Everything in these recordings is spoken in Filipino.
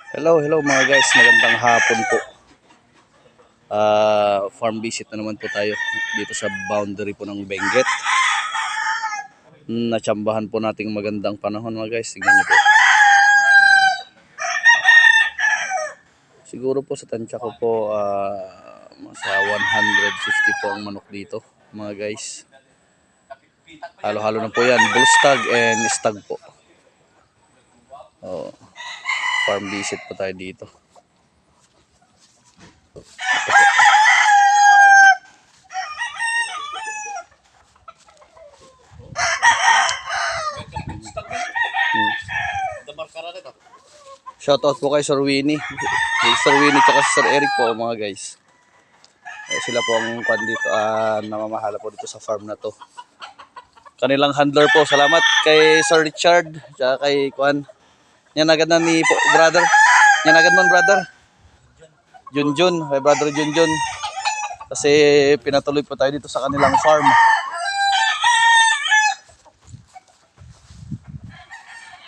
Hello mga guys, magandang hapon po. Farm visit na naman po tayo dito sa boundary po ng Benguet. Natsambahan po nating magandang panahon mga guys, tingnan niyo po. Siguro po sa tansya ko po sa 150 po ang manok dito mga guys. Halo-halo na po yan, bull stag and stag po. Farm visit po tayo dito. Shoutout po kay Sir Winnie. Sir Winnie at Sir Eric po mga guys. Sila po ang kwan dito, namamahala po dito sa farm na to. Kanilang handler po. Salamat kay Sir Richard at kay kwan. Yan agad na ni po, brother. Yan agad man brother. Junjun, kay brother Junjun. Kasi pinatuloy po tayo dito sa kanilang farm.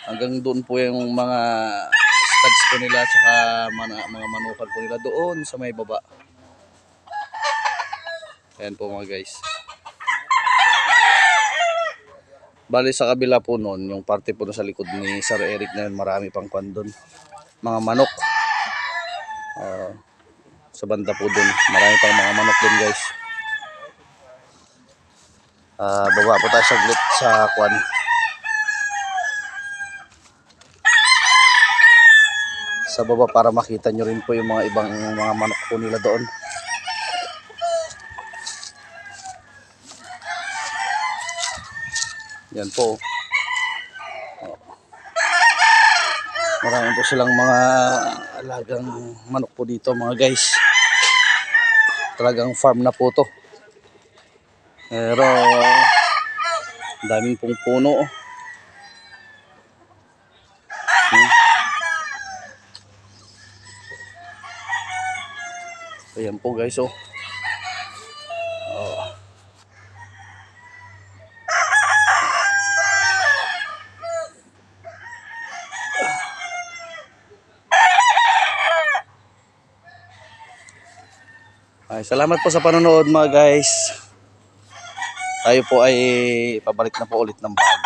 Hanggang doon po yung mga stags po nila saka mga manukan po nila doon sa may baba. Ayan po mga guys. Bali sa kabila po noon, yung parte po na sa likod ni Sir Eric na yun, marami pang kwan doon. Mga manok. Sa banda po doon, marami pang mga manok doon guys. Baba po tayo saglit sa kwan. Sa baba para makita nyo rin po yung mga ibang mga manok po nila doon. Yan po. Marami po silang mga alagang manok po dito mga guys. Talagang farm na po to. Pero daming pong puno. Ayan po guys oh. Ay, salamat po sa panonood mga guys. Tayo po ay pabalik na po ulit ng bago.